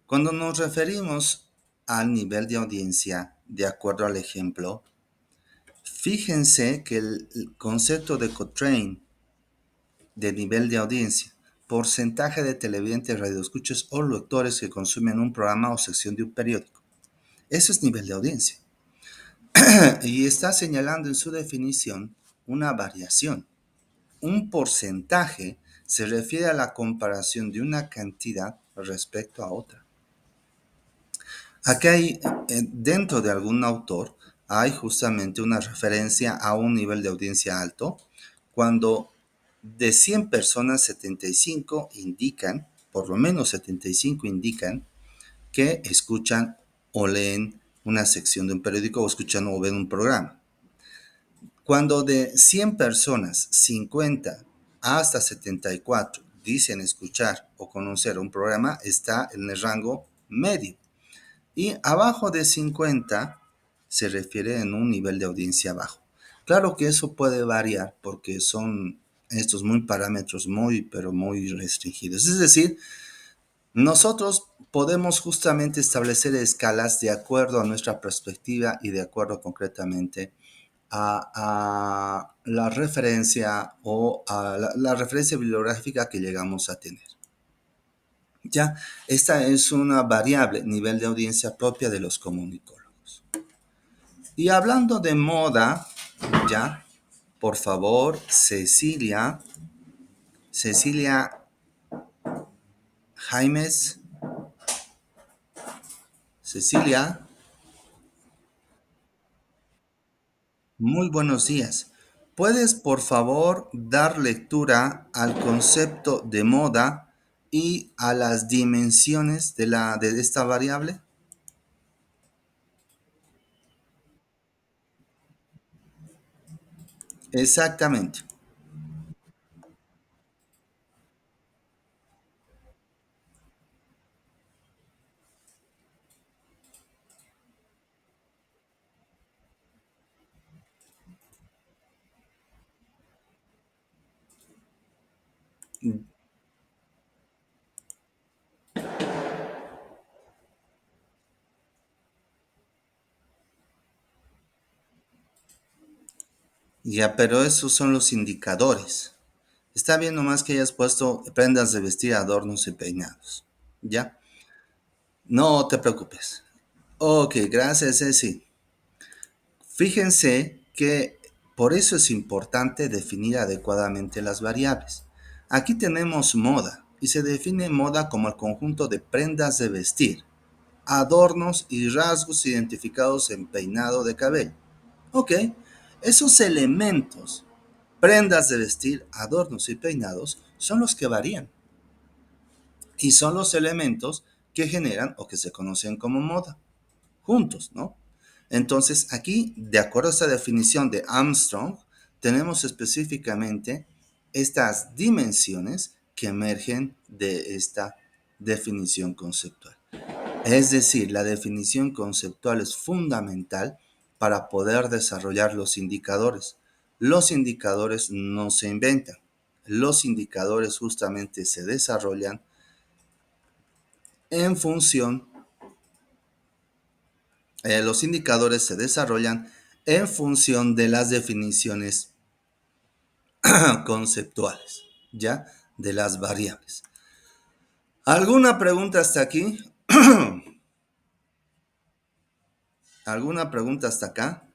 Cuando nos referimos al nivel de audiencia, de acuerdo al ejemplo, fíjense que el concepto de Cochrane de nivel de audiencia, porcentaje de televidentes, radioescuchas o lectores que consumen un programa o sección de un periódico. Eso es nivel de audiencia. Y está señalando en su definición una variación. Un porcentaje se refiere a la comparación de una cantidad respecto a otra. Aquí hay, dentro de algún autor, hay justamente una referencia a un nivel de audiencia alto, cuando de 100 personas, 75 indican, por lo menos 75 indican, que escuchan o leen una sección de un periódico o escuchan o ven un programa. Cuando de 100 personas, 50 hasta 74 dicen escuchar o conocer un programa, está en el rango medio. Y abajo de 50 se refiere en un nivel de audiencia bajo. Claro que eso puede variar porque son estos muy parámetros muy, pero muy restringidos. Es decir, nosotros podemos justamente establecer escalas de acuerdo a nuestra perspectiva y de acuerdo concretamente a la referencia o a la referencia bibliográfica que llegamos a tener. Ya, esta es una variable, nivel de audiencia propia de los comunicólogos. Y hablando de moda, ya, por favor, Cecilia Jaimes, Cecilia, muy buenos días. ¿Puedes, por favor, dar lectura al concepto de moda y a las dimensiones de esta variable? Exactamente. Ya, pero esos son los indicadores. Está bien nomás que hayas puesto prendas de vestir, adornos y peinados. ¿Ya? No te preocupes. Ok, gracias, Ceci. Fíjense que por eso es importante definir adecuadamente las variables. Aquí tenemos moda y se define moda como el conjunto de prendas de vestir, adornos y rasgos identificados en peinado de cabello. Ok, esos elementos, prendas de vestir, adornos y peinados, son los que varían y son los elementos que generan o que se conocen como moda, juntos, ¿no? Entonces, aquí, de acuerdo a esta definición de Armstrong, tenemos específicamente estas dimensiones que emergen de esta definición conceptual. Es decir, la definición conceptual es fundamental para poder desarrollar los indicadores. Los indicadores no se inventan. Los indicadores justamente se desarrollan en función, los indicadores se desarrollan en función de las definiciones conceptuales, ¿ya? De las variables. ¿Alguna pregunta hasta aquí? ¿Alguna pregunta hasta acá?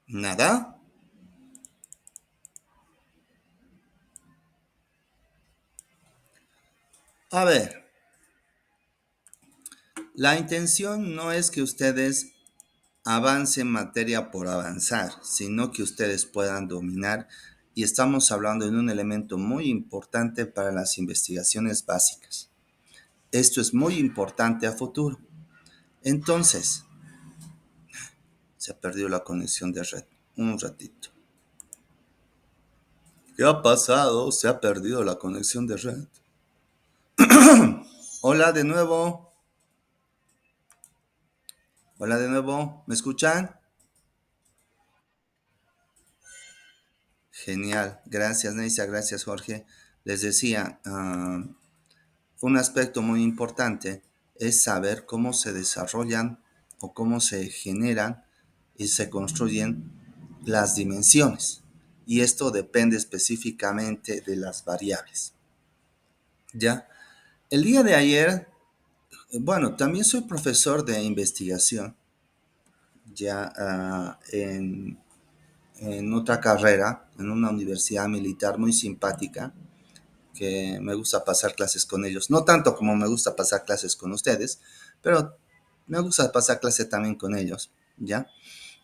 ¿Nada? A ver, la intención no es que ustedes avancen materia por avanzar, sino que ustedes puedan dominar, y estamos hablando de un elemento muy importante para las investigaciones básicas. Esto es muy importante a futuro. Entonces, se ha perdido la conexión de red. Un ratito. ¿Qué ha pasado? Se ha perdido la conexión de red. Hola de nuevo. Hola de nuevo. ¿Me escuchan? Genial. Gracias, Neisa. Gracias, Jorge. Les decía, un aspecto muy importante es saber cómo se desarrollan o cómo se generan y se construyen las dimensiones. Y esto depende específicamente de las variables. ¿Ya? El día de ayer, bueno, también soy profesor de investigación, ya en otra carrera, en una universidad militar muy simpática, que me gusta pasar clases con ellos. No tanto como me gusta pasar clases con ustedes, pero me gusta pasar clases también con ellos, ¿ya?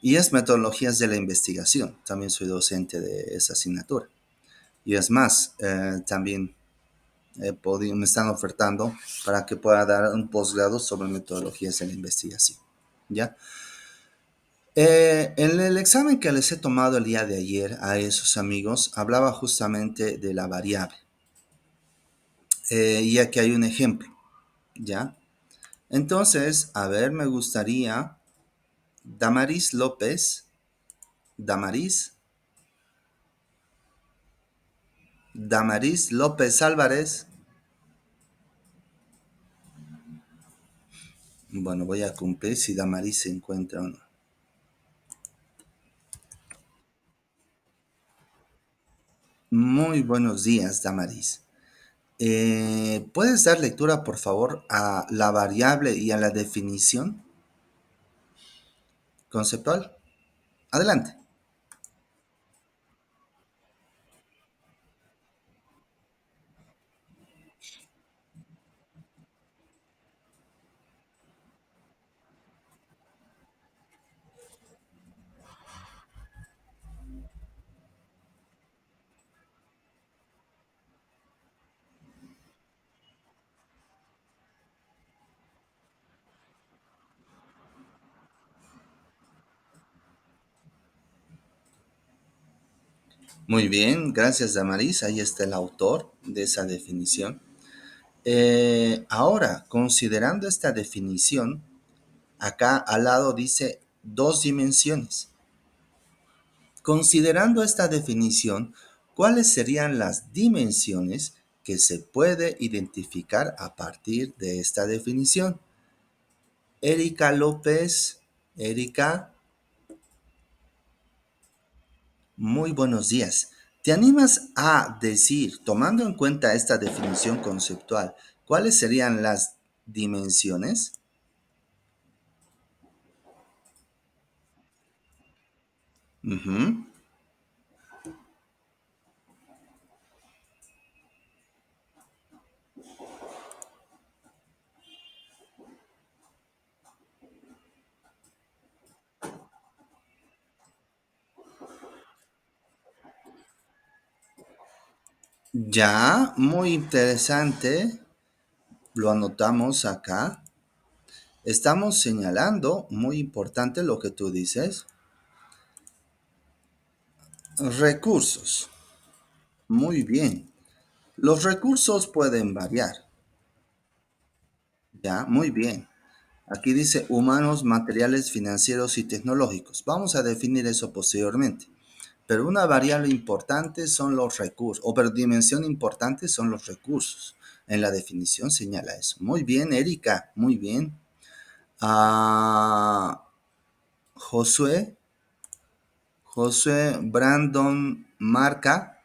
Y es metodologías de la investigación. También soy docente de esa asignatura. Y es más, también me están ofertando para que pueda dar un posgrado sobre metodologías de la investigación, ¿ya? En el examen que les he tomado el día de ayer a esos amigos, hablaba justamente de la variable. Y aquí hay un ejemplo, ¿ya? Entonces, a ver, me gustaría, Damaris López, Damaris, Damaris López Álvarez. Bueno, voy a cumplir si Damaris se encuentra o no. Muy buenos días, Damaris. ¿Puedes dar lectura, por favor, a la variable y a la definición conceptual? Adelante. Muy bien, gracias, Damaris. Ahí está el autor de esa definición. Ahora, considerando esta definición, acá al lado dice dos dimensiones. Considerando esta definición, ¿cuáles serían las dimensiones que se puede identificar a partir de esta definición? Erika López, Erika, muy buenos días. ¿Te animas a decir, tomando en cuenta esta definición conceptual, cuáles serían las dimensiones? Ujú. Ya, muy interesante. Lo anotamos acá. Estamos señalando, muy importante lo que tú dices, recursos. Muy bien. Los recursos pueden variar. Ya, muy bien. Aquí dice humanos, materiales, financieros y tecnológicos. Vamos a definir eso posteriormente. Pero una variable importante son los recursos, o pero dimensión importante son los recursos. En la definición señala eso. Muy bien, Erika, muy bien. Ah, Josué, Josué Brandon Marca.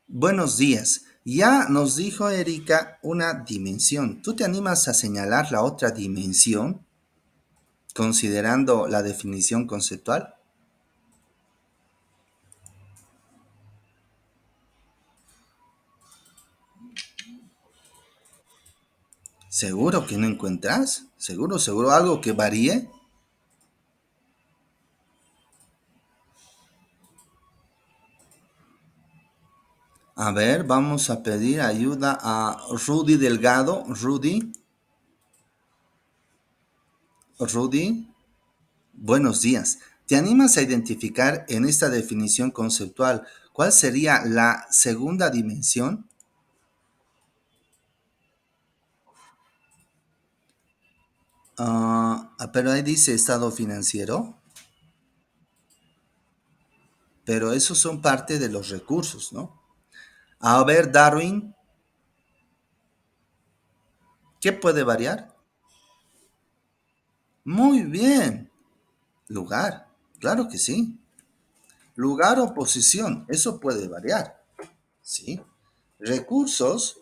Buenos días. Ya nos dijo Erika una dimensión. ¿Tú te animas a señalar la otra dimensión considerando la definición conceptual? ¿Seguro que no encuentras? ¿Seguro, seguro algo que varíe? A ver, vamos a pedir ayuda a Rudy Delgado. Rudy, Rudy, buenos días. ¿Te animas a identificar en esta definición conceptual cuál sería la segunda dimensión? Pero ahí dice estado financiero. pero esos son parte de los recursos, ¿no? A ver, Darwin, ¿qué puede variar? Muy bien, lugar, claro que sí. Lugar o posición, eso puede variar, ¿sí? Recursos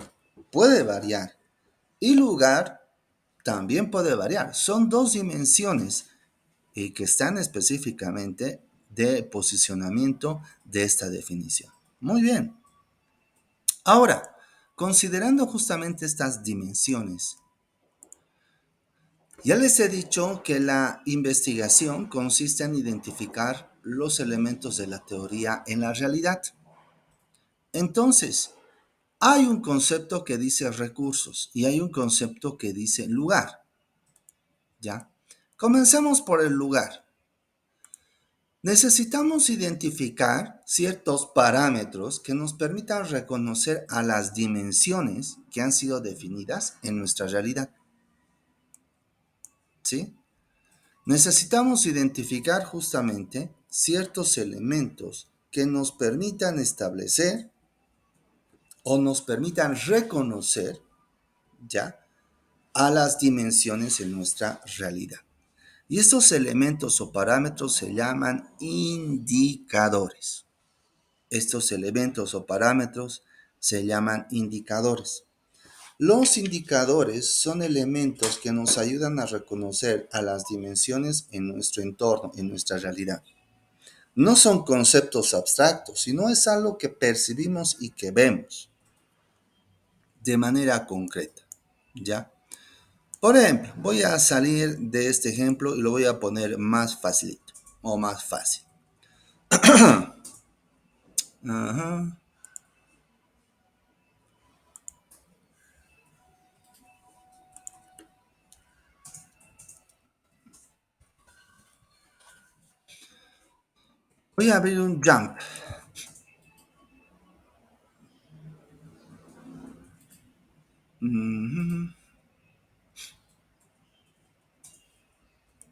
puede variar y lugar también puede variar. Son dos dimensiones que están específicamente de posicionamiento de esta definición. Muy bien. Ahora, considerando justamente estas dimensiones, ya les he dicho que la investigación consiste en identificar los elementos de la teoría en la realidad. Entonces, hay un concepto que dice recursos y hay un concepto que dice lugar, ¿ya? Comencemos por el lugar. Necesitamos identificar ciertos parámetros que nos permitan reconocer a las dimensiones que han sido definidas en nuestra realidad, ¿sí? Necesitamos identificar justamente ciertos elementos que nos permitan establecer o nos permitan reconocer, ¿ya?, a las dimensiones en nuestra realidad. Y estos elementos o parámetros se llaman indicadores. Estos elementos o parámetros se llaman indicadores. Los indicadores son elementos que nos ayudan a reconocer a las dimensiones en nuestro entorno, en nuestra realidad. No son conceptos abstractos, sino es algo que percibimos y que vemos de manera concreta, ¿ya? Por ejemplo, voy a salir de este ejemplo y lo voy a poner más facilito o más fácil. Ajá. Voy a abrir un jump. Ujú.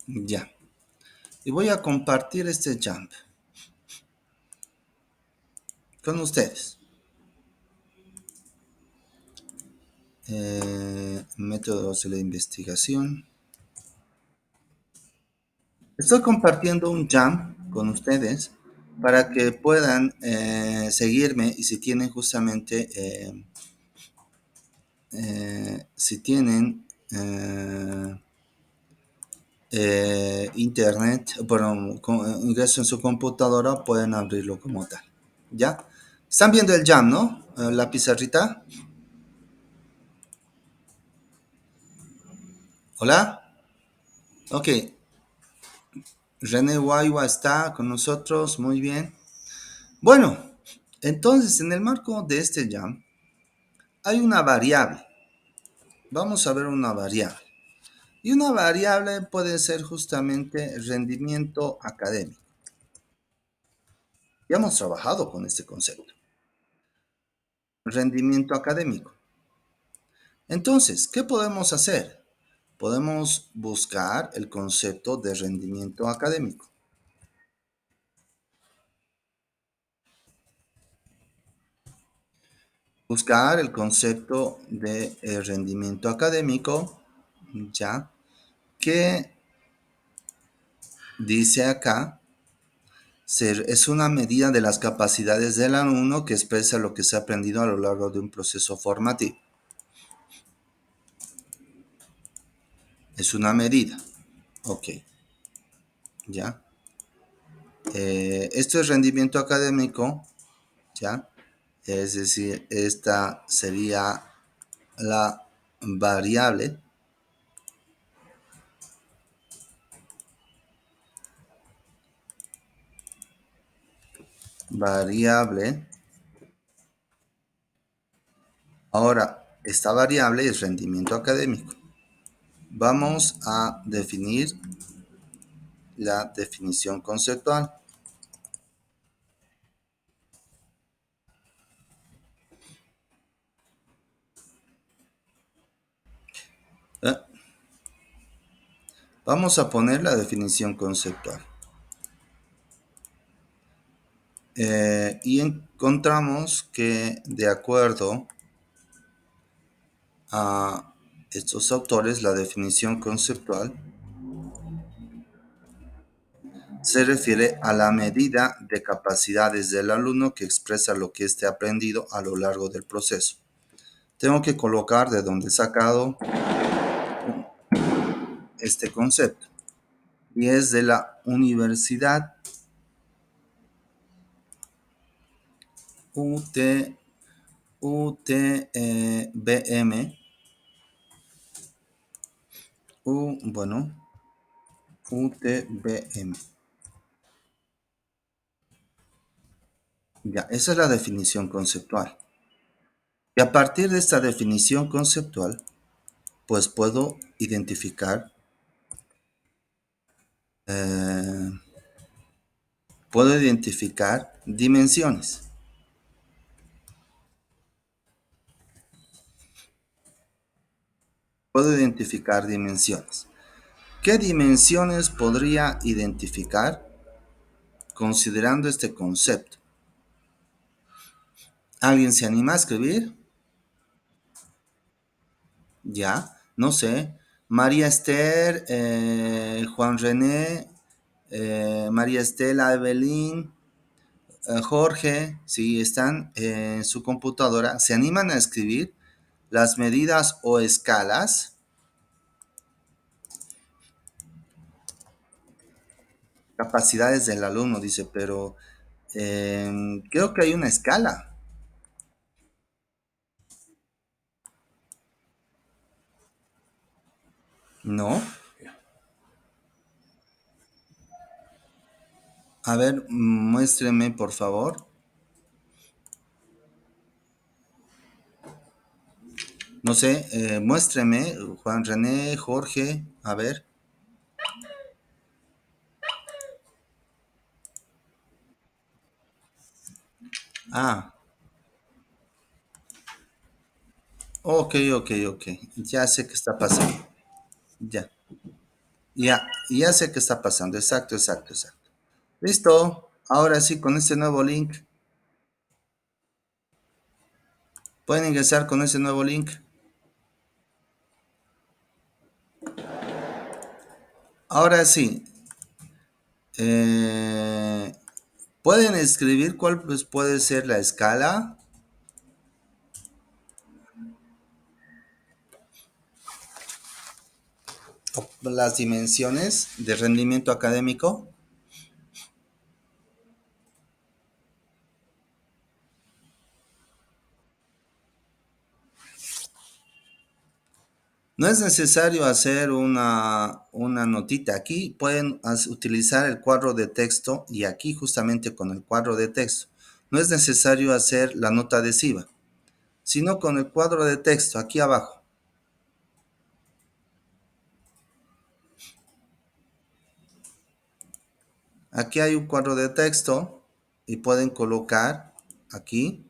Ya. Y voy a compartir este jump con ustedes. Métodos de la investigación. Estoy compartiendo un jump con ustedes para que puedan seguirme y si tienen justamente, si tienen internet, bueno, con ingreso en su computadora, pueden abrirlo como tal. ¿Ya? ¿Están viendo el jam, no? La pizarrita. Hola. Ok. René Guayua está con nosotros. Muy bien. Bueno, entonces en el marco de este jam hay una variable. Vamos a ver una variable. Y una variable puede ser justamente rendimiento académico. Ya hemos trabajado con este concepto. Rendimiento académico. Entonces, ¿qué podemos hacer? Podemos buscar el concepto de rendimiento académico. Buscar el concepto de rendimiento académico, ya que dice acá, es una medida de las capacidades del alumno que expresa lo que se ha aprendido a lo largo de un proceso formativo. Es una medida. Ok, ya. Esto es rendimiento académico, ya. Es decir, esta sería la variable. Variable. Ahora, esta variable es rendimiento académico. Vamos a definir la definición conceptual. Eh, Vamos a poner la definición conceptual. Y encontramos que de acuerdo a estos autores, la definición conceptual se refiere a la medida de capacidades del alumno que expresa lo que éste ha aprendido a lo largo del proceso. Tengo que colocar de dónde he sacado este concepto. Y es de la Universidad UT, UTBM, bueno, UTBM. Ya, esa es la definición conceptual. Y a partir de esta definición conceptual, pues eh, puedo identificar dimensiones. Puedo identificar dimensiones. ¿Qué dimensiones podría identificar considerando este concepto? ¿Alguien se anima a escribir? Ya, no sé. María Esther, Juan René, María Estela, Evelyn, Jorge, si están en su computadora, se animan a escribir las medidas o escalas, capacidades del alumno, dice, pero creo que hay una escala, ¿no? A ver, muéstreme, por favor. No sé, muéstreme, Juan René, Jorge, a ver. Ah, ok, ok, ok. Ya sé qué está pasando. Ya, ya sé qué está pasando. Exacto, exacto, exacto. Listo. Ahora sí, con este nuevo link. Pueden ingresar con ese nuevo link. Ahora sí. eh, Pueden escribir cuál pues, puede ser la escala, las dimensiones de rendimiento académico. No es necesario hacer una notita. Aquí pueden utilizar el cuadro de texto y aquí justamente con el cuadro de texto. No es necesario hacer la nota adhesiva, sino con el cuadro de texto aquí abajo. Aquí hay un cuadro de texto y pueden colocar aquí,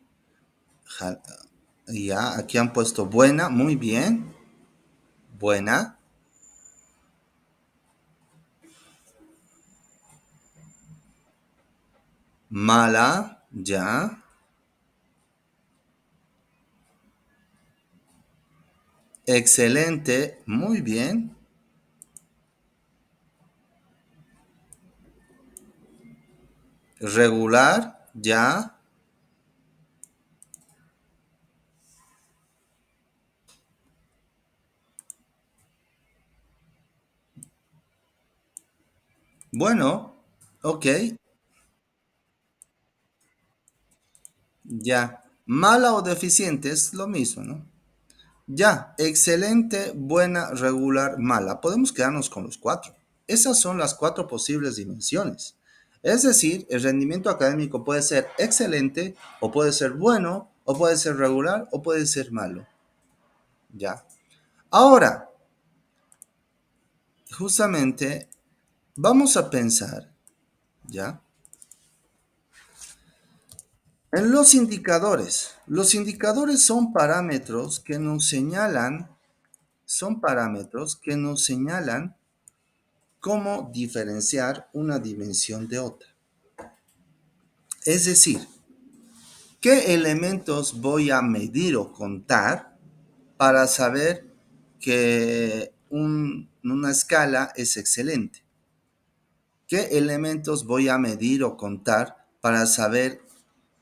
ya, aquí han puesto buena, muy bien, buena, mala, ya, excelente, muy bien, regular, ya, bueno, ok, ya, mala o deficiente es lo mismo, ¿no? Ya, excelente, buena, regular, mala. Podemos quedarnos con los cuatro. Esas son las cuatro posibles dimensiones. Es decir, el rendimiento académico puede ser excelente, o puede ser bueno, o puede ser regular, o puede ser malo. Ya. Ahora, justamente, vamos a pensar, ¿ya? En los indicadores. Los indicadores son parámetros que nos señalan cómo diferenciar una dimensión de otra. Es decir, ¿qué elementos voy a medir o contar para saber que una escala es excelente? ¿Qué elementos voy a medir o contar para saber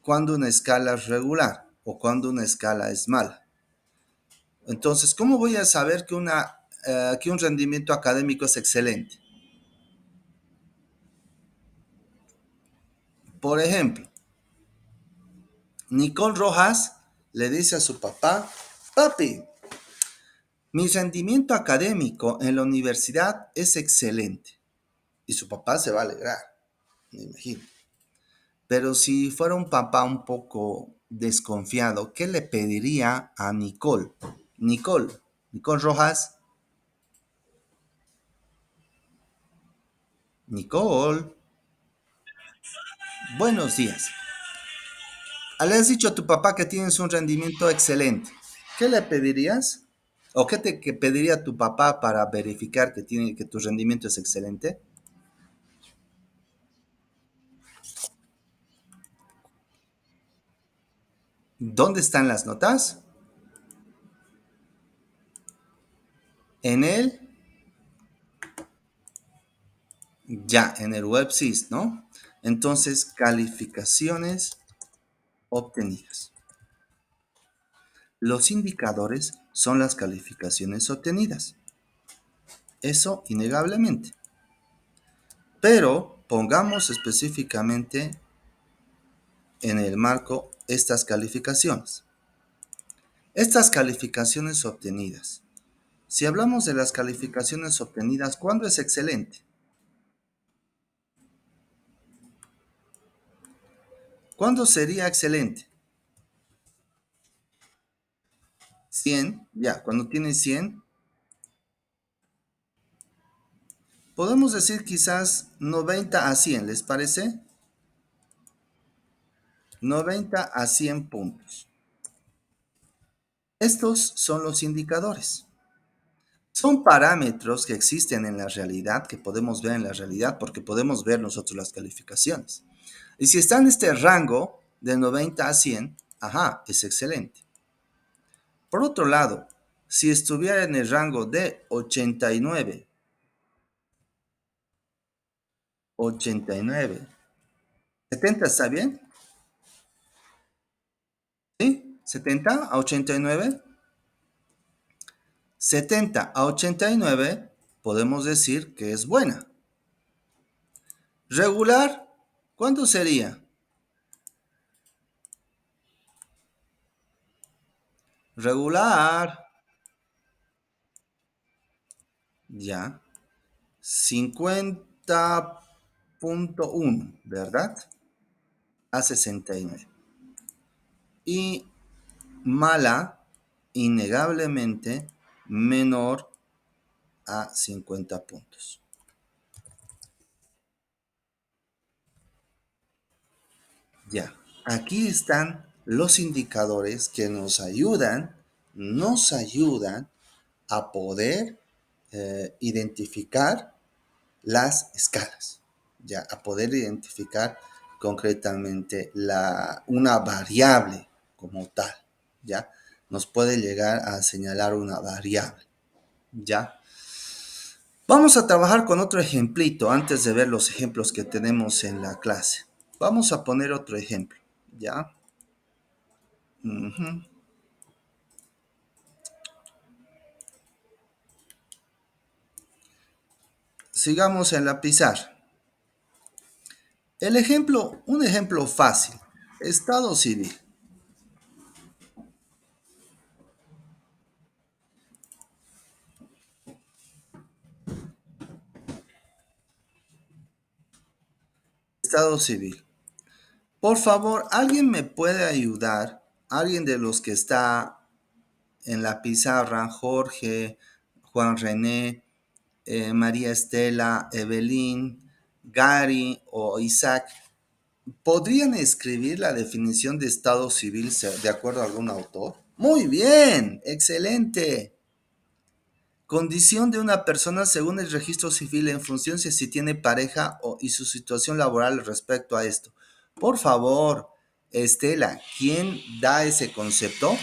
cuándo una escala es regular o cuándo una escala es mala? Entonces, ¿cómo voy a saber que un rendimiento académico es excelente? Por ejemplo, Nicole Rojas le dice a su papá: papi, mi rendimiento académico en la universidad es excelente. Y su papá se va a alegrar, me imagino. Pero si fuera un papá un poco desconfiado, ¿qué le pediría a Nicole? Nicole, Nicole Rojas, Nicole, buenos días. Le has dicho a tu papá que tienes un rendimiento excelente. ¿Qué le pedirías? ¿O qué pediría tu papá para verificar que tu rendimiento es excelente? ¿Dónde están las notas? En el, ya, en el WebSys, ¿no? Entonces, calificaciones obtenidas. Los indicadores son las calificaciones obtenidas. Eso innegablemente. Pero pongamos específicamente en el marco estas calificaciones. Estas calificaciones obtenidas. Si hablamos de las calificaciones obtenidas, ¿cuándo es excelente? ¿Cuándo sería excelente? 100, ya, cuando tiene 100, podemos decir quizás 90 a 100, ¿les parece? 90 a 100 puntos. Estos son los indicadores. Son parámetros que existen en la realidad, que podemos ver en la realidad, porque podemos ver nosotros las calificaciones. Y si está en este rango de 90 a 100, ajá, es excelente. Por otro lado, si estuviera en el rango de 89, 89, 70, ¿está bien? ¿Sí? 70 a 89. 70 a 89 podemos decir que es buena. Regular, ¿cuánto sería? Regular, ya, 50.1, ¿verdad? A 69. Y mala, innegablemente, menor a 50 puntos. Ya, aquí están los indicadores que nos ayudan a poder identificar las escalas, ya, a poder identificar concretamente una variable como tal, ya, nos puede llegar a señalar una variable, ya. Vamos a trabajar con otro ejemplito antes de ver los ejemplos que tenemos en la clase. Vamos a poner otro ejemplo, ya. Ujú. Sigamos en la pizarra. Un ejemplo fácil. Estado civil. Estado civil. Por favor, ¿alguien me puede ayudar? ¿Alguien de los que está en la pizarra? Jorge, Juan René, María Estela, Evelyn, Gary o Isaac. ¿Podrían escribir la definición de estado civil de acuerdo a algún autor? Muy bien, excelente. Condición de una persona según el registro civil en función de si tiene pareja y su situación laboral respecto a esto. Por favor, Estela, ¿quién da ese concepto?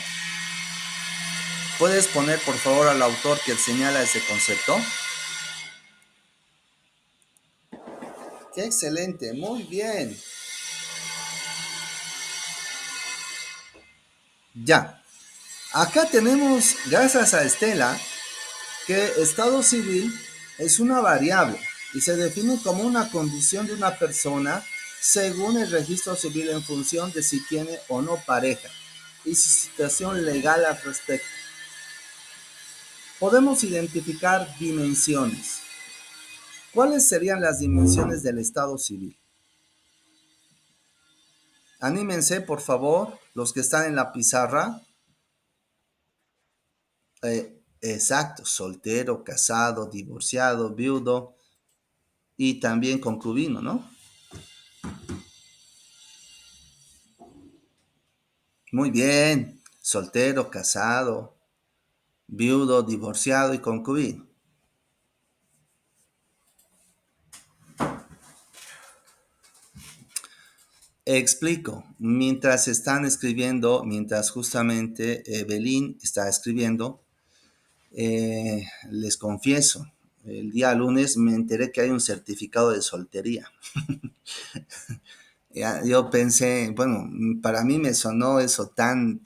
¿Puedes poner por favor al autor que señala ese concepto? ¡Qué excelente! Muy bien. Ya. Acá tenemos, gracias a Estela, que estado civil es una variable y se define como una condición de una persona según el registro civil en función de si tiene o no pareja y su situación legal al respecto. Podemos identificar dimensiones. ¿Cuáles serían las dimensiones del estado civil? Anímense, por favor, los que están en la pizarra. Exacto, soltero, casado, divorciado, viudo y también concubino, ¿no? Muy bien, soltero, casado, viudo, divorciado y concubino. Explico, mientras están escribiendo, mientras justamente Belín está escribiendo, les confieso, el día lunes me enteré que hay un certificado de soltería. Ya, yo pensé, bueno, para mí me sonó eso tan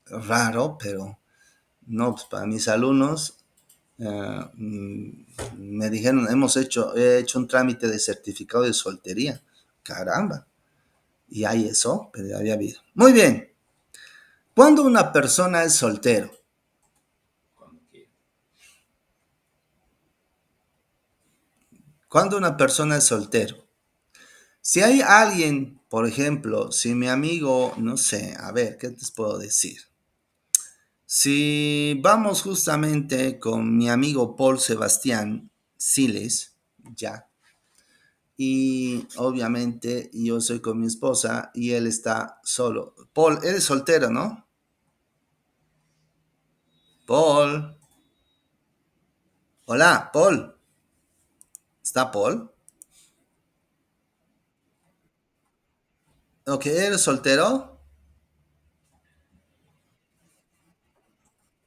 raro, pero no, pues para mis alumnos me dijeron, he hecho un trámite de certificado de soltería. Caramba, y hay eso, pero ya había habido. Muy bien, cuando una persona es soltero, cuando una persona es soltero, si hay alguien, por ejemplo, si mi amigo, no sé, a ver, ¿qué les puedo decir? Si vamos justamente con mi amigo Paul Sebastián Siles, ya, y obviamente yo soy con mi esposa y él está solo. Paul, eres soltero, ¿no? Paul, hola, Paul, ¿está Paul? Ok, ¿eres soltero?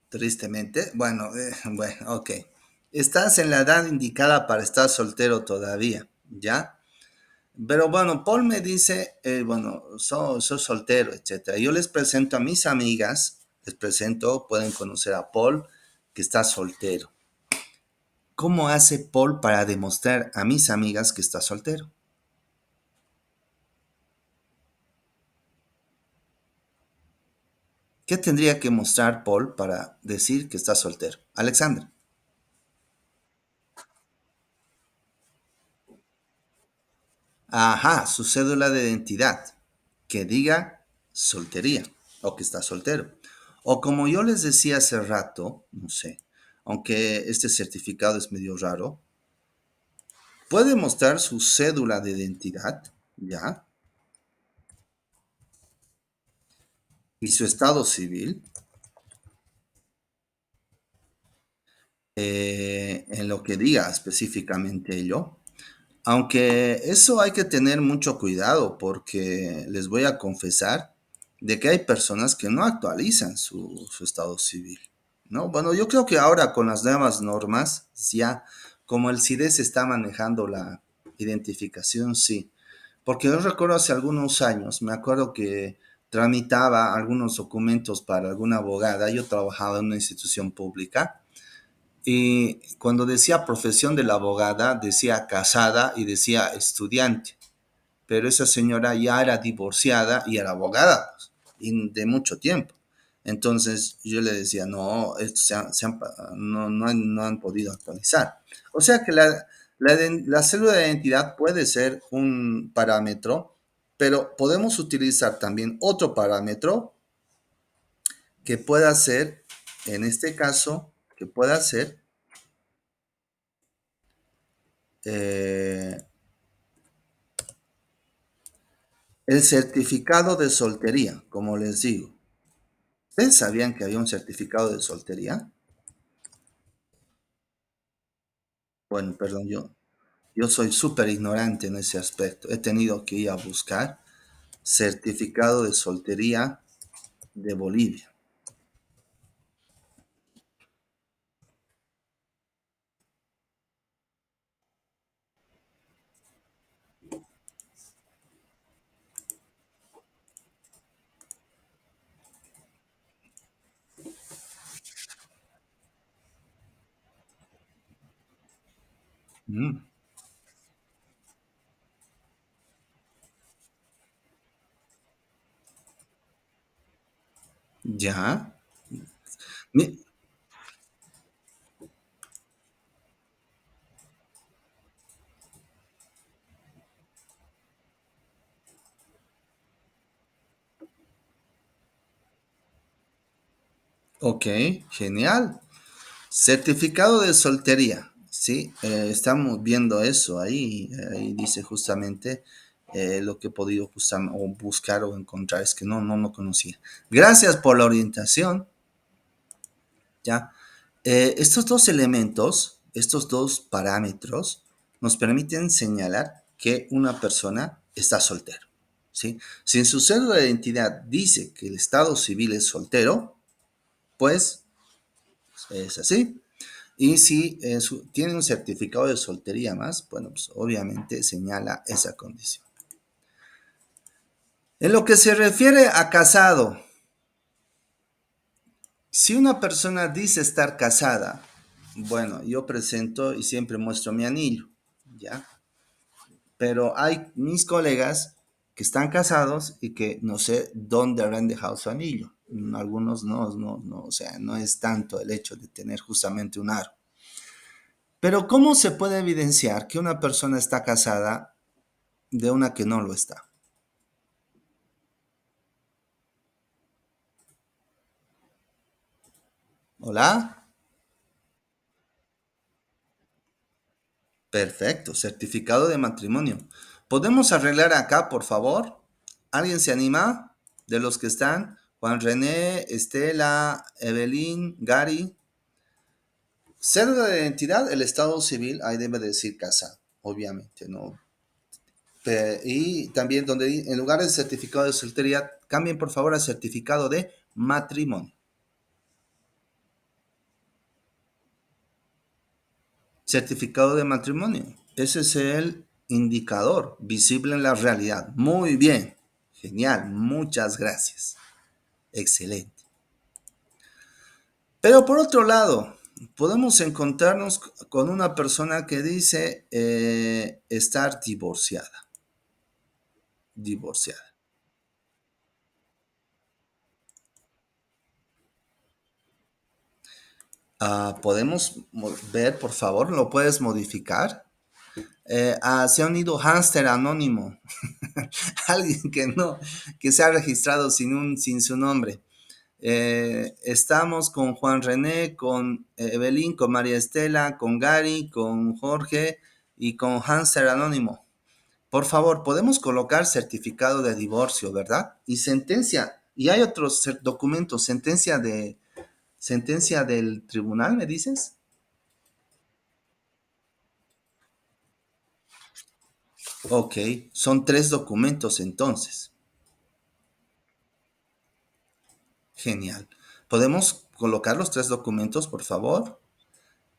Tristemente. Bueno, bueno, ok. Estás en la edad indicada para estar soltero todavía, ¿ya? Pero bueno, Paul me dice, bueno, soy soltero, etcétera. Yo les presento a mis amigas, les presento, pueden conocer a Paul, que está soltero. ¿Cómo hace Paul para demostrar a mis amigas que está soltero? ¿Qué tendría que mostrar Paul para decir que está soltero? Alexandra. Ajá, su cédula de identidad, que diga soltería o que está soltero. O como yo les decía hace rato, no sé, aunque este certificado es medio raro, puede mostrar su cédula de identidad, ¿ya? Y su estado civil, en lo que diga específicamente ello. Aunque eso hay que tener mucho cuidado porque les voy a confesar de que hay personas que no actualizan su estado civil, ¿no? Bueno, yo creo que ahora con las nuevas normas, ya como el CIDES está manejando la identificación, sí. Porque yo recuerdo hace algunos años, me acuerdo que tramitaba algunos documentos para alguna abogada, yo trabajaba en una institución pública y cuando decía profesión de la abogada, decía casada y decía estudiante. Pero esa señora ya era divorciada y era abogada, pues, y de mucho tiempo. Entonces yo le decía, no, no han podido actualizar. O sea que la célula de identidad puede ser un parámetro, pero podemos utilizar también otro parámetro que pueda ser, en este caso, que pueda ser eh, el certificado de soltería, como les digo. ¿Ustedes sabían que había un certificado de soltería? Bueno, perdón, yo. Yo soy súper ignorante en ese aspecto. He tenido que ir a buscar certificado de soltería de Bolivia. Mm, ya. Mi- ok, genial. Certificado de soltería, ¿sí? Estamos viendo eso ahí. Ahí dice justamente lo que he podido o buscar o encontrar. Es que no conocía. Gracias por la orientación, ¿ya? Estos dos elementos, estos dos parámetros, nos permiten señalar que una persona está soltero, ¿sí? Si en su cédula de identidad dice que el estado civil es soltero, pues es así. Y si tiene un certificado de soltería más, bueno, pues obviamente señala esa condición. En lo que se refiere a casado, si una persona dice estar casada, bueno, yo presento y siempre muestro mi anillo, ¿ya? Pero hay mis colegas que están casados y que no sé dónde habrán dejado su anillo. Algunos no, o sea, no es tanto el hecho de tener justamente un aro. Pero ¿cómo se puede evidenciar que una persona está casada de una que no lo está? Hola. Perfecto, certificado de matrimonio. ¿Podemos arreglar acá, por favor? ¿Alguien se anima? De los que están. Juan René, Estela, Evelyn, Gary. Cédula de identidad, el estado civil, ahí debe decir casa, obviamente, ¿no? Y también donde en lugar de certificado de soltería, cambien por favor a certificado de matrimonio. Certificado de matrimonio. Ese es el indicador visible en la realidad. Muy bien. Genial. Muchas gracias. Excelente. Pero por otro lado, podemos encontrarnos con una persona que dice estar divorciada. Divorciada. Podemos ver, por favor, lo puedes modificar. Se ha unido Hámster Anónimo. Alguien que no, que se ha registrado sin su nombre. Estamos con Juan René, con Evelyn, con María Estela, con Gary, con Jorge y con Hámster Anónimo. Por favor, podemos colocar certificado de divorcio, ¿verdad? Y sentencia. Y hay otros documentos, sentencia del tribunal, ¿me dices? Ok, son tres documentos entonces. Genial. ¿Podemos colocar los tres documentos, por favor?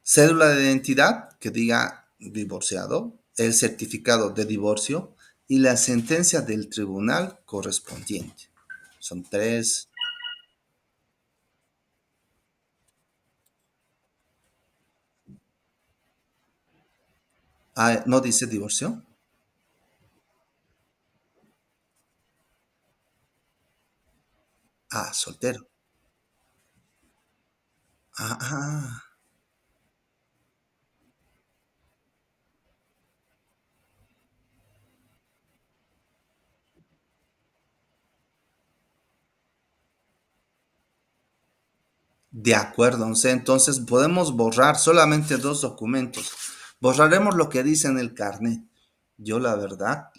Cédula de identidad que diga divorciado, el certificado de divorcio y la sentencia del tribunal correspondiente. Son tres. Ah, ¿no dice divorcio? Ah, soltero. Ah, de acuerdo. O sea, entonces podemos borrar solamente dos documentos. Borraremos lo que dice en el carnet. Yo la verdad,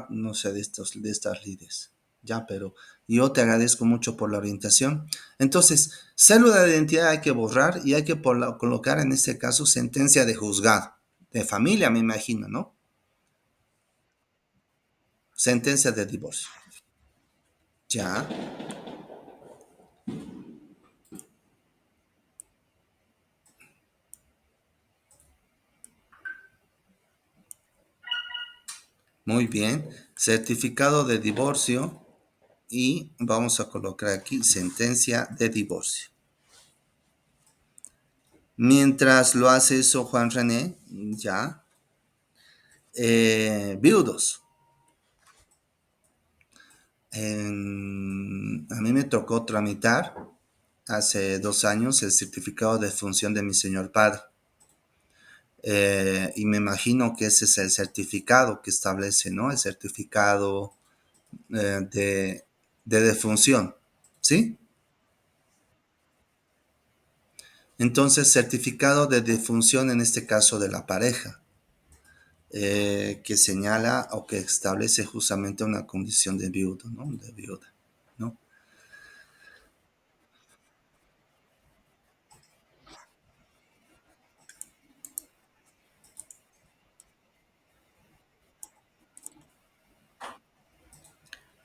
no sé de estas lides. Ya, pero yo te agradezco mucho por la orientación. Entonces, célula de identidad hay que borrar y hay que colocar en este caso sentencia de juzgado. de familia, me imagino, ¿no? Sentencia de divorcio. Ya, muy bien. Certificado de divorcio y vamos a colocar aquí sentencia de divorcio. Mientras lo hace eso Juan René, ya, viudos. A mí me tocó tramitar hace 2 años el certificado de función de mi señor padre. Y me imagino que ese es el certificado que establece, ¿no? El certificado de defunción, ¿sí? Entonces, certificado de defunción en este caso de la pareja, que señala o que establece justamente una condición de viudo, ¿no? De viuda, ¿no?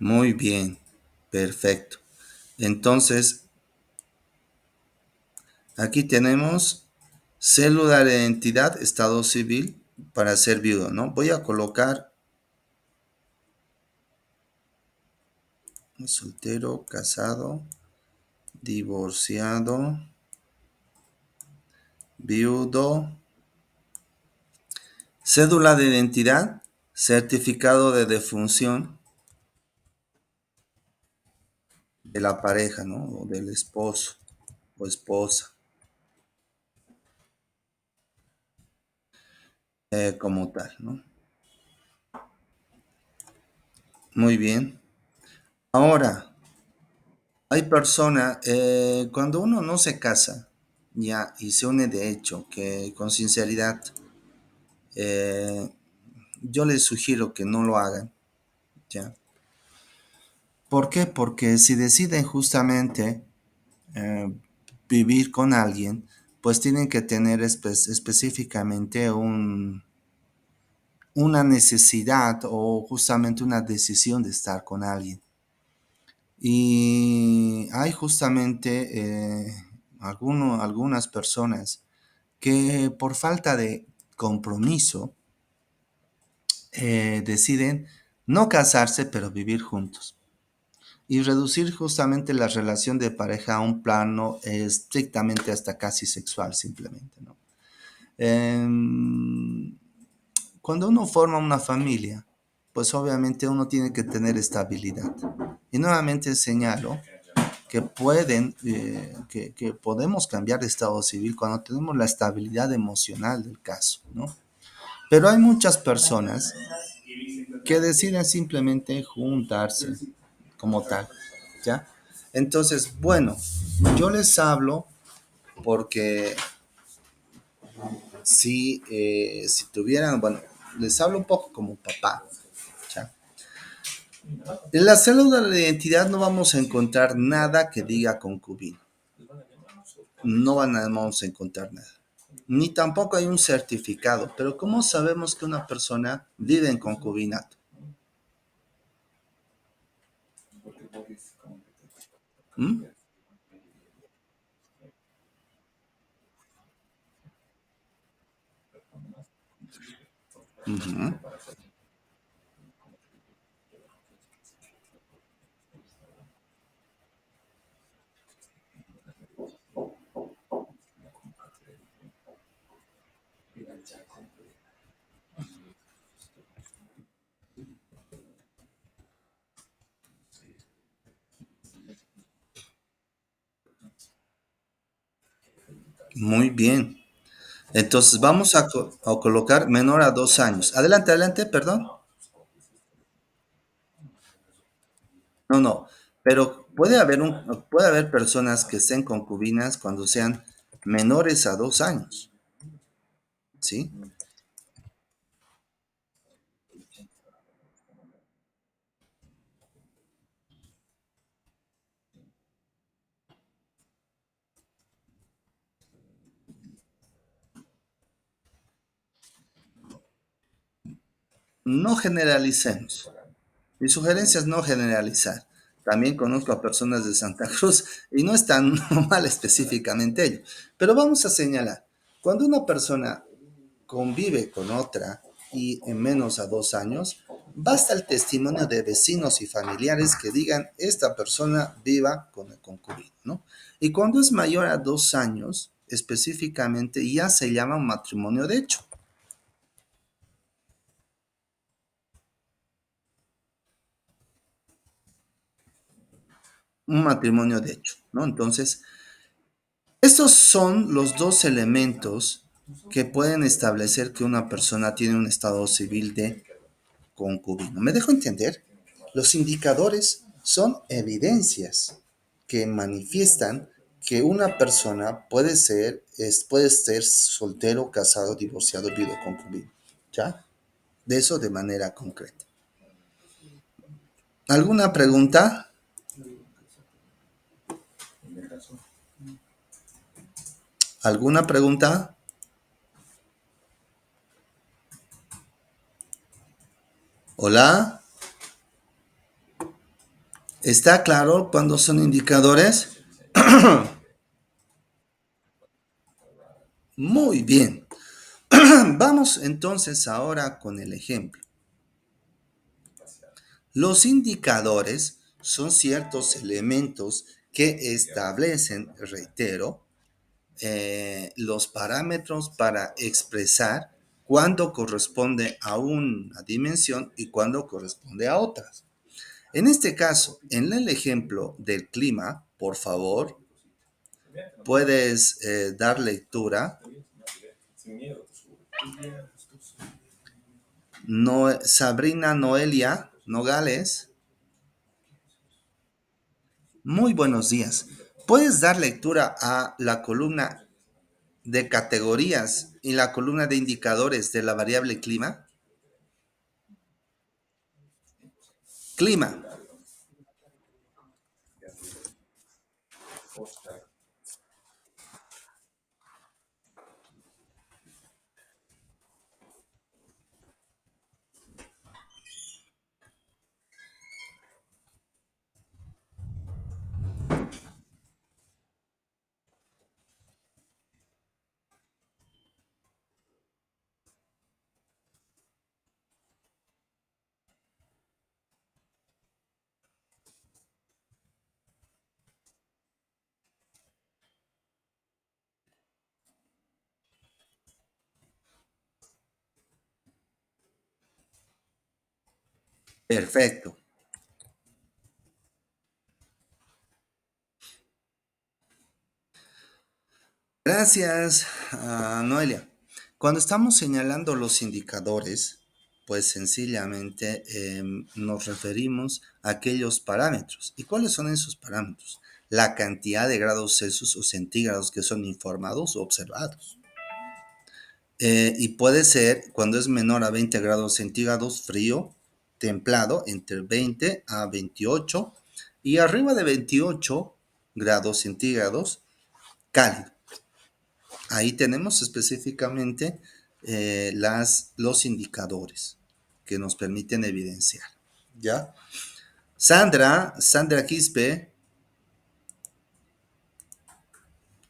Muy bien, perfecto. Entonces, aquí tenemos cédula de identidad, estado civil para ser viudo, ¿no? Voy a colocar soltero, casado, divorciado, viudo, cédula de identidad, certificado de defunción de la pareja, ¿no? O del esposo o esposa, como tal, ¿no? Muy bien. Ahora, hay personas, cuando uno no se casa, ya, y se une de hecho, que con sinceridad, eh, yo les sugiero que no lo hagan, ya. ¿Por qué? Porque si deciden justamente eh, vivir con alguien, pues tienen que tener específicamente una necesidad o justamente una decisión de estar con alguien. Y hay justamente algunas personas que por falta de compromiso deciden no casarse pero vivir juntos y reducir justamente la relación de pareja a un plano estrictamente hasta casi sexual simplemente, ¿no? Em, Cuando uno forma una familia, pues obviamente uno tiene que tener estabilidad. Y nuevamente señalo que que podemos cambiar de estado civil cuando tenemos la estabilidad emocional del caso, ¿no? Pero hay muchas personas que deciden simplemente juntarse como tal, ¿ya? Entonces, bueno, yo les hablo porque si tuvieran, bueno, les hablo un poco como papá, ¿ya? En la cédula de identidad no vamos a encontrar nada que diga concubino, no vamos a encontrar nada. Ni tampoco hay un certificado, pero ¿cómo sabemos que una persona vive en concubinato? ¿Mm? Ujú. Muy bien. Entonces vamos a colocar menor a 2 años. Adelante, adelante, perdón. No, no. Pero puede haber personas que estén concubinas cuando sean menores a 2 años, ¿sí? No generalicemos. Mi sugerencia es no generalizar. También conozco a personas de Santa Cruz y no es tan mal específicamente ello. Pero vamos a señalar, cuando una persona convive con otra y en menos a 2 años, basta el testimonio de vecinos y familiares que digan esta persona viva con el concubino, ¿no? Y cuando es mayor a 2 años, específicamente ya se llama un matrimonio de hecho, un matrimonio de hecho, ¿no? Entonces, estos son los dos elementos que pueden establecer que una persona tiene un estado civil de concubino. ¿Me dejo entender? Los indicadores son evidencias que manifiestan que una persona puede ser soltero, casado, divorciado, viudo, concubino. ¿Ya? De eso de manera concreta. ¿Alguna pregunta? ¿Alguna pregunta? Hola. ¿Está claro cuándo son indicadores? Muy bien. Vamos entonces ahora con el ejemplo. Los indicadores son ciertos elementos que establecen, reitero, los parámetros para expresar cuándo corresponde a una dimensión y cuándo corresponde a otras. En este caso, en el ejemplo del clima, por favor, puedes dar lectura. Sabrina Noelia Nogales, muy buenos días. ¿Puedes dar lectura a la columna de categorías y la columna de indicadores de la variable clima? Clima. Perfecto. Gracias, Noelia. Cuando estamos señalando los indicadores, pues sencillamente nos referimos a aquellos parámetros. ¿Y cuáles son esos parámetros? La cantidad de grados Celsius o centígrados que son informados o observados. Y puede ser, cuando es menor a 20 grados centígrados, frío, templado, entre 20 a 28, y arriba de 28 grados centígrados, cálido. Ahí tenemos específicamente los indicadores que nos permiten evidenciar. ¿Ya? Sandra Quispe.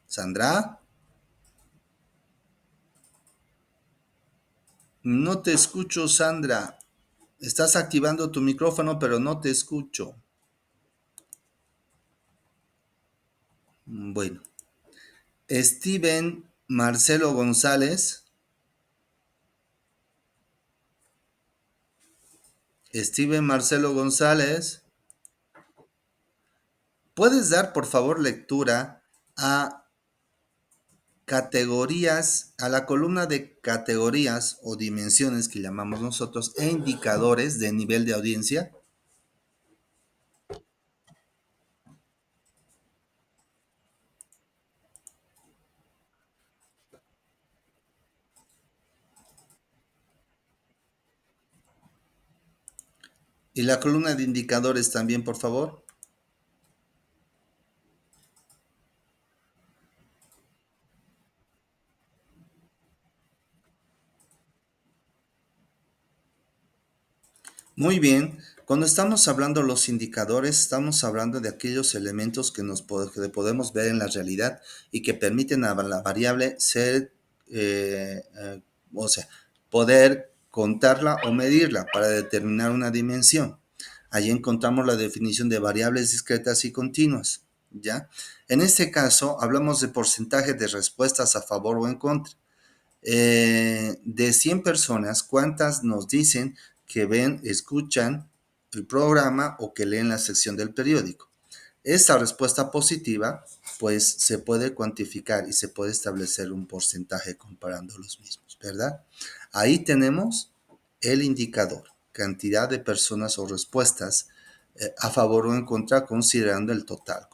Sandra, no te escucho, Sandra. Estás activando tu micrófono, pero no te escucho. Bueno. Steven Marcelo González. Steven Marcelo González. ¿Puedes dar, por favor, lectura a categorías, a la columna de categorías o dimensiones que llamamos nosotros e indicadores de nivel de audiencia? Y la columna de indicadores también, por favor. Muy bien. Cuando estamos hablando de los indicadores, estamos hablando de aquellos elementos que podemos ver en la realidad y que permiten a la variable ser, o sea, poder contarla o medirla para determinar una dimensión. Allí encontramos la definición de variables discretas y continuas, ¿ya? En este caso, hablamos de porcentaje de respuestas a favor o en contra. De 100 personas, ¿cuántas nos dicen que ven, escuchan el programa o que leen la sección del periódico? Esta respuesta positiva, pues se puede cuantificar y se puede establecer un porcentaje comparando los mismos, ¿verdad? Ahí tenemos el indicador, cantidad de personas o respuestas a favor o en contra, considerando el total,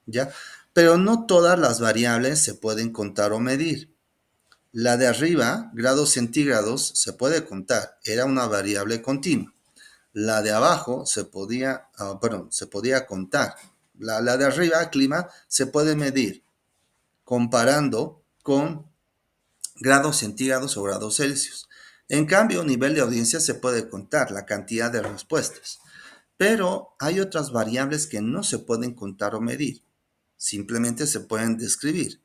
¿ya? Pero no todas las variables se pueden contar o medir. La de arriba, grados centígrados, se puede contar, era una variable continua. La de abajo se podía contar. La de arriba, clima, se puede medir comparando con grados centígrados o grados Celsius. En cambio, nivel de audiencia se puede contar, la cantidad de respuestas. Pero hay otras variables que no se pueden contar o medir, simplemente se pueden describir.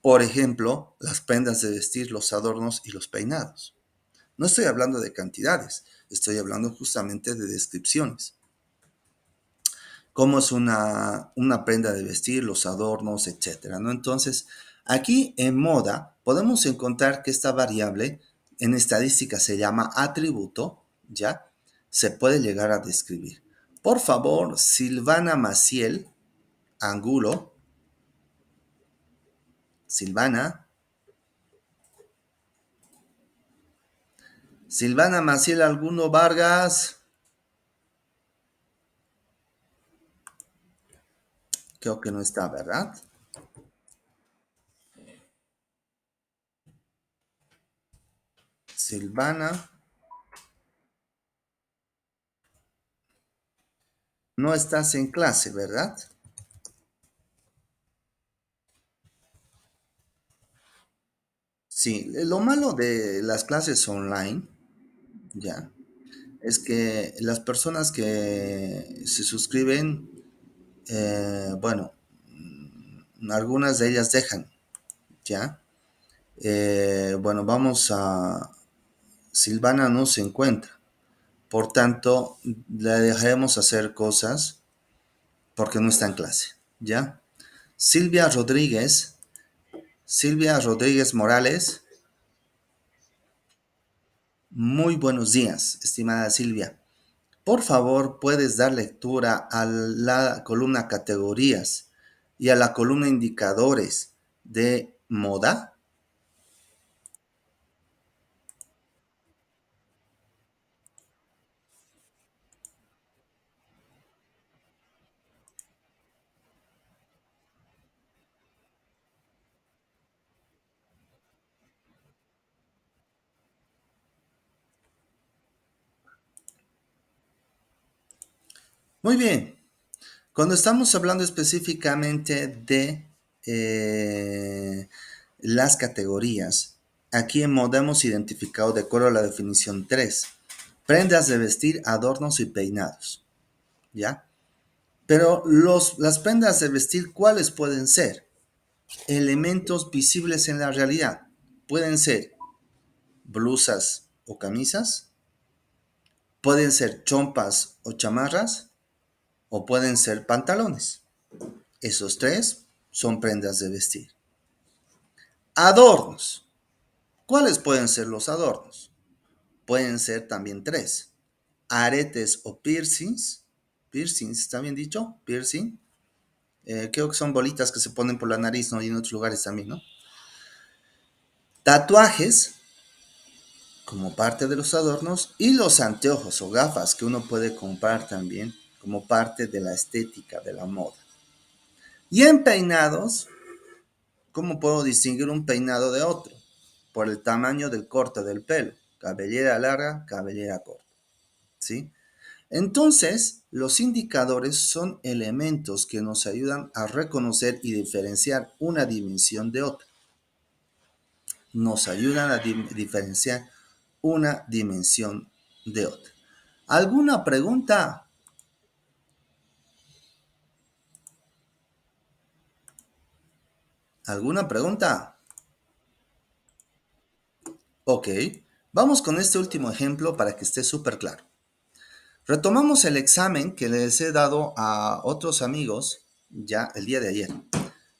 Por ejemplo, las prendas de vestir, los adornos y los peinados. No estoy hablando de cantidades, estoy hablando justamente de descripciones. Cómo es una prenda de vestir, los adornos, etcétera, ¿no? Entonces, aquí en moda podemos encontrar que esta variable en estadística se llama atributo, ¿ya? Se puede llegar a describir. Por favor, Silvana Maciel Angulo, Silvana, Silvana Maciel Alguno Vargas, creo que no está, ¿verdad? Silvana, no estás en clase, ¿verdad? Sí, lo malo de las clases online, ya, es que las personas que se suscriben, bueno, algunas de ellas dejan, ya. Bueno, vamos a... Silvana no se encuentra, por tanto, le dejaremos hacer cosas porque no está en clase, ¿ya? Silvia Rodríguez, Silvia Rodríguez Morales, muy buenos días, estimada Silvia. Por favor, puedes dar lectura a la columna categorías y a la columna indicadores de moda. Muy bien. Cuando estamos hablando específicamente de las categorías, aquí en moda hemos identificado de acuerdo a la definición 3 prendas de vestir, adornos y peinados, ¿ya? Pero las prendas de vestir, ¿cuáles pueden ser? Elementos visibles en la realidad. Pueden ser blusas o camisas, pueden ser chompas o chamarras, o pueden ser pantalones. Esos tres son prendas de vestir. Adornos. ¿Cuáles pueden ser los adornos? Pueden ser también tres. Aretes o piercings. Piercings, ¿está bien dicho? Piercing. Creo que son bolitas que se ponen por la nariz, ¿no? Y en otros lugares también, ¿no? Tatuajes, como parte de los adornos, y los anteojos o gafas que uno puede comprar también como parte de la estética de la moda. Y en peinados, ¿cómo puedo distinguir un peinado de otro? Por el tamaño del corte del pelo, cabellera larga, cabellera corta, ¿sí? Entonces, los indicadores son elementos que nos ayudan a reconocer y diferenciar una dimensión de otra. Nos ayudan a diferenciar una dimensión de otra. ¿Alguna pregunta? ¿Alguna pregunta? Ok, vamos con este último ejemplo para que esté súper claro. Retomamos el examen que les he dado a otros amigos ya el día de ayer.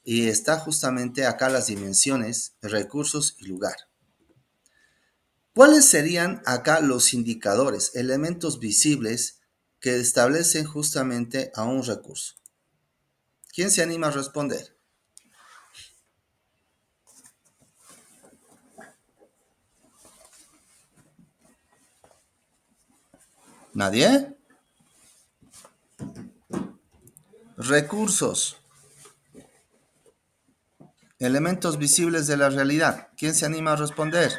Y está justamente acá las dimensiones, recursos y lugar. ¿Cuáles serían acá los indicadores, elementos visibles que establecen justamente a un recurso? ¿Quién se anima a responder? ¿Nadie? Recursos, elementos visibles de la realidad. ¿Quién se anima a responder?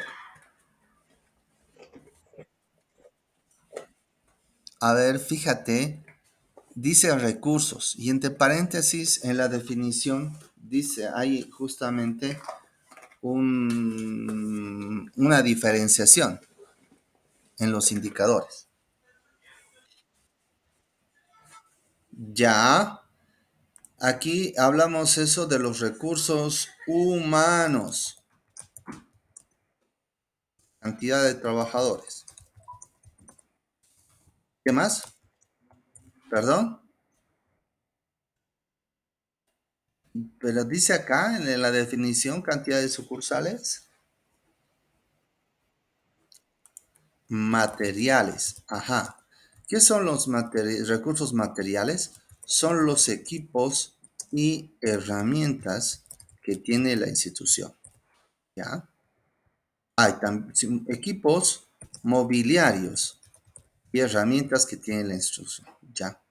A ver, fíjate, dice recursos y entre paréntesis en la definición dice, hay justamente una diferenciación en los indicadores. Ya, aquí hablamos eso de los recursos humanos, cantidad de trabajadores. ¿Qué más? ¿Perdón? Pero dice acá en la definición cantidad de sucursales. Materiales. Ajá. ¿Qué son los recursos materiales? Son los equipos y herramientas que tiene la institución. ¿Ya? Hay equipos mobiliarios y herramientas que tiene la institución. ¿Ya?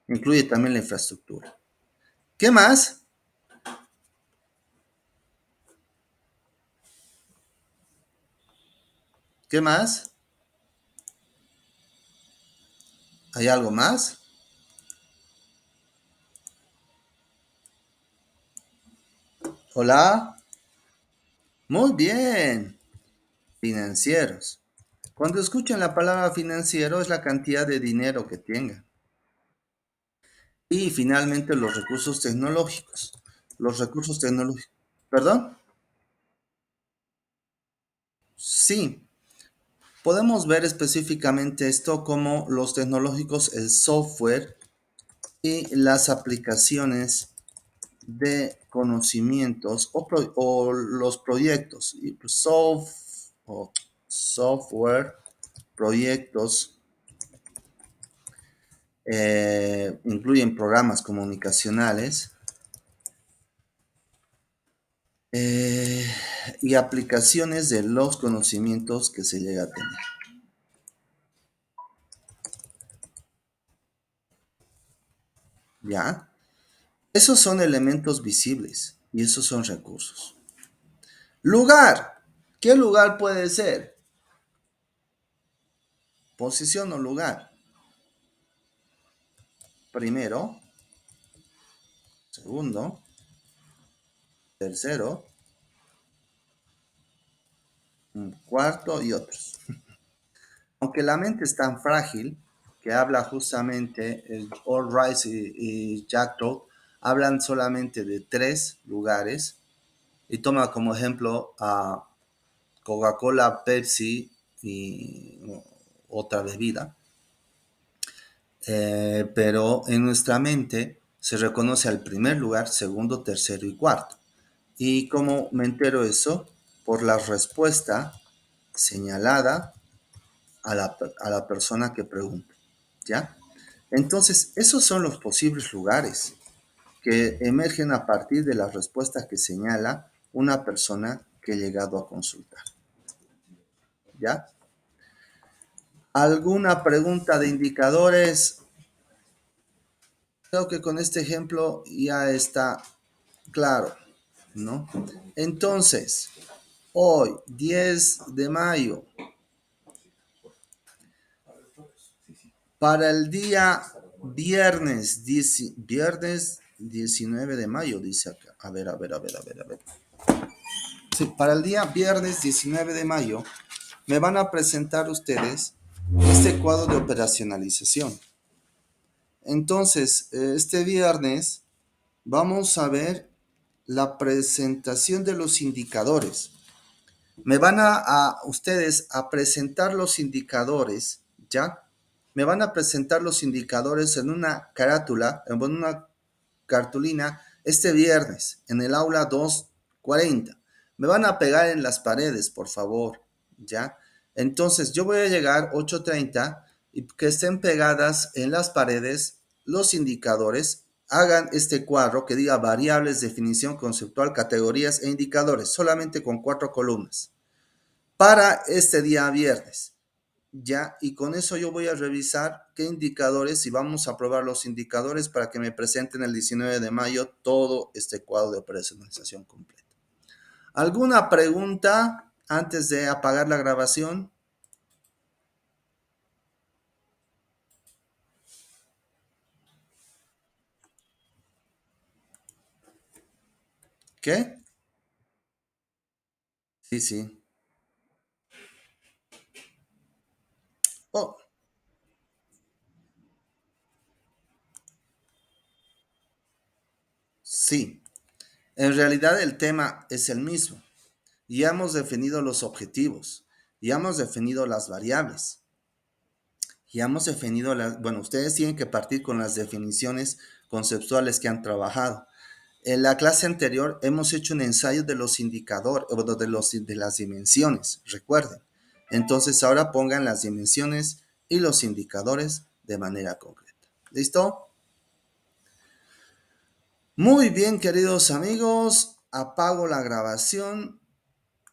Incluye también la infraestructura. ¿Qué más? ¿Qué más? ¿Hay algo más? Hola. Muy bien. Financieros. Cuando escuchan la palabra financiero es la cantidad de dinero que tenga. Y finalmente los recursos tecnológicos. Los recursos tecnológicos. ¿Perdón? Sí. Podemos ver específicamente esto como los tecnológicos, el software y las aplicaciones de conocimientos o los proyectos. O software, proyectos, incluyen programas comunicacionales eh, y aplicaciones de los conocimientos que se llega a tener. ¿Ya? Esos son elementos visibles y esos son recursos. Lugar. ¿Qué lugar puede ser? Posición o lugar. Primero, segundo, tercero, cuarto y otros. Aunque la mente es tan frágil que habla justamente, All Rice y Jack Trout hablan solamente de 3 lugares y toma como ejemplo a Coca-Cola, Pepsi y otra bebida. Pero en nuestra mente se reconoce al primer lugar, segundo, tercero y cuarto. ¿Y cómo me entero eso? Por la respuesta señalada a la persona que pregunta. ¿Ya? Entonces, esos son los posibles lugares que emergen a partir de las respuestas que señala una persona que ha llegado a consultar. ¿Ya? ¿Alguna pregunta de indicadores? Creo que con este ejemplo ya está claro, ¿no? Entonces, hoy, 10 de mayo, para el día viernes 19 de mayo, dice acá. A ver. Sí, para el día viernes 19 de mayo, me van a presentar ustedes este cuadro de operacionalización. Entonces, este viernes vamos a ver la presentación de los indicadores. Me van a ustedes a presentar los indicadores, ¿ya? Me van a presentar los indicadores en una carátula, en una cartulina, este viernes, en el aula 240. Me van a pegar en las paredes, por favor, ¿ya? Entonces, yo voy a llegar 8:30 y que estén pegadas en las paredes los indicadores. Hagan este cuadro que diga variables, definición conceptual, categorías e indicadores, solamente con 4 columnas para este día viernes. Ya, y con eso yo voy a revisar qué indicadores y vamos a probar los indicadores para que me presenten el 19 de mayo todo este cuadro de operacionalización completa. ¿Alguna pregunta antes de apagar la grabación? ¿Qué? Sí, sí. Oh, sí. En realidad el tema es el mismo. Ya hemos definido los objetivos, ya hemos definido las variables, ya hemos definido las, bueno, ustedes tienen que partir con las definiciones conceptuales que han trabajado. En la clase anterior hemos hecho un ensayo de los indicadores, o de las dimensiones, recuerden. Entonces ahora pongan las dimensiones y los indicadores de manera concreta. ¿Listo? Muy bien, queridos amigos, apago la grabación